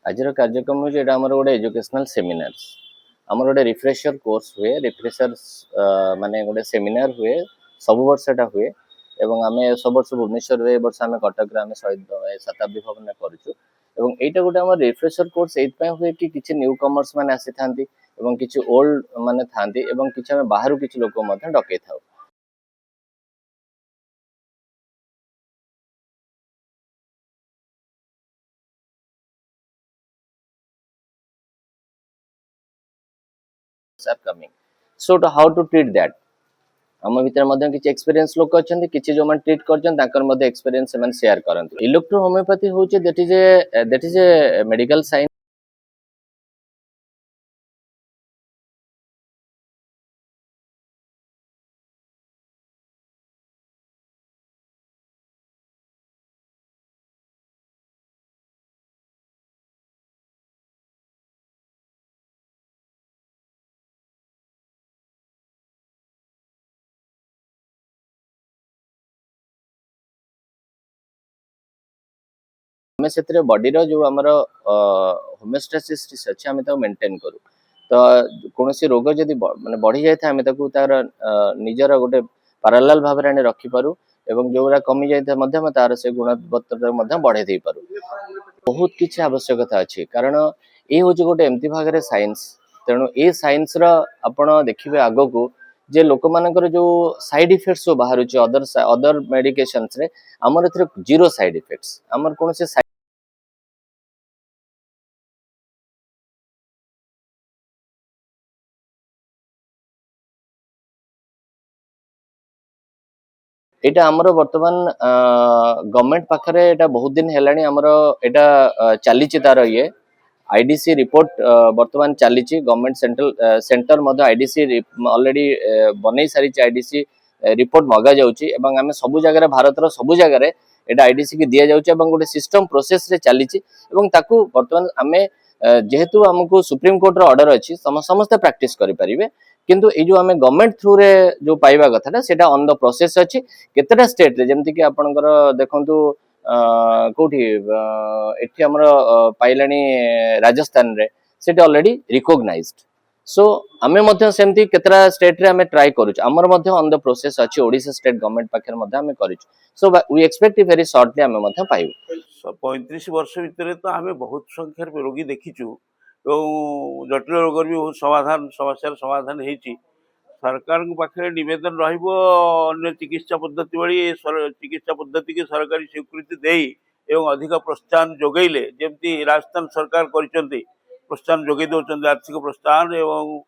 आज कार्यक्रम हूँ एटा आमर गोटे एजुकेशनल सेमिनार्स आमर गोटे रिफ्रेशर कोर्स हुए रिफ्रेशर माने गोटे सेमिनार हुए सब वर्ष एटा हुए एवं आम सब वर्ष भुवनेश्वर ए वर्ष आम कटक शहीद शताब्दी भवन में करूँ एवं एटा गोटे आम रिफ्रेशर कोर्स ये हुए कि किसी न्यू कमर्स मैंने आसी था किसी ओल्ड माने था किसी आम बाहर किसी लोक डकई था are coming. So to how to treat that? आम भर किसी एक्सपीरियंस लोक अच्छा किसी जो ट्रीट कर एक्सपीरियंस शेयर करते इलेक्ट्रो होमियोपैथी हूँ that is a medical science आम से बॉडी जो आमर होमियोस्टेसिस अच्छे आम मेंटेन करूँ तो कौन रोग जदि माने बढ़ी जाए आम तार निजर गोटे पारालाल भाव में रखिपारू एवं जो कमी जाए तार से गुणवत्ता बढ़े दे पारू बहुत किसी आवश्यकता अच्छी कारण ये हूँ गोटे एमती भाग में साइंस तेणु ये साइंस आपण देखिए आग को जे लोक मानकर जो साइड इफेक्ट्स जो बाहर अदर मेडिकेशंस रे आमर एथरे जीरो साइड इफेक्ट्स आमर कौन से एटा आमर बर्तमान गवर्नमेंट पाखरे एटा बहुत दिन हेलानी आमर एटा चली तार ये आईडीसी रिपोर्ट बर्तमान चली गवर्नमेंट सेंटर मध्य आईडीसी ऑलरेडी बनै सारी आईडीसी रिपोर्ट मगा जाउची एवं आमे सबु जगह भारत रो सबु जगह रे एटा आईडीसी की दिया जाउची एवं गोटे सिस्टम प्रोसेस रे चली एवं ताकू बर्तमान आमे जेहेतु हमको सुप्रीम कोर्ट रो ऑर्डर अछि समस्त प्रैक्टिस करि परिबे किंतु ये जो आम गवर्नमेंट थ्रू रे जो पाइबा कथा सेटा ऑन द प्रोसेस अच्छी केतेटा स्टेट रे जेमति कि आपनकर देखंतु कोठी एठी हमर पाइलानी राजस्थान रे सेटा ऑलरेडी रिकॉग्नाइज्ड सो आमे मध्य सेमति केतेटा स्टेट रे आमे ट्राई करूछ हमर मध्य ऑन द प्रोसेस अच्छी ओडिशा स्टेट गवर्नमेंट पाखर मध्य आमे करिछ so we expect very shortly आमे मध्य पाइबो 35 वर्ष भितर तो आमे बहुत संख्यार रोगी देखिछु जटिल रोग भी बहुत समाधान समस्या समाधान होती सरकार पाखे नवेदन रही चिकित्सा पद्धति भाई चिकित्सा पद्धति की सरकारी स्वीकृति दे एवं अधिक प्रोत्साहन जोगैले जमती राजस्थान सरकार कर प्रोत्साहन जोगे दौरान आर्थिक प्रोत्साहन एवं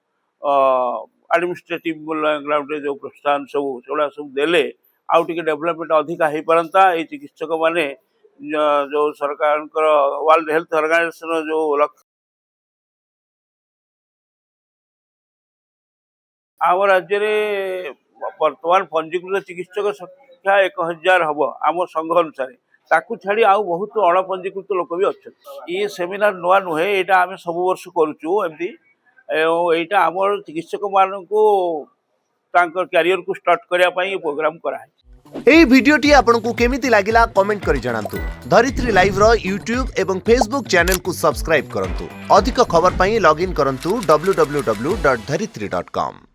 एडमिनिस्ट्रेटिव ग्राउंड जो प्रोत्साहन सब देले आउ टे डेवलपमेंट अधिक हो पारता ये चिकित्सक माने जो सरकार वर्ल्ड हेल्थ ऑर्गेनाइजेशन जो लक्ष्य आम राज्य में बर्तमान पंजीकृत चिकित्सक संख्या 1000 हम आम संघ अनुसार ताकू छाड़ी आउ बहुत अणपंजीकृत लोक भी अच्छा ये सेमिनार नुआ नुहे यहाँ आम सब वर्ष करुचु एमती यहाँ आम चिकित्सक मान क्यारियर को स्टार्ट करने प्रोग्राम कराई एई भिडियोटी आपनकु केमिति लागिला कमेंट करि जणांतु धरित्री लाइव रो यूट्यूब एवं फेसबुक चैनल को सब्सक्राइब करंतु अधिक खबर पई लॉगिन करंतु www.dharitri.com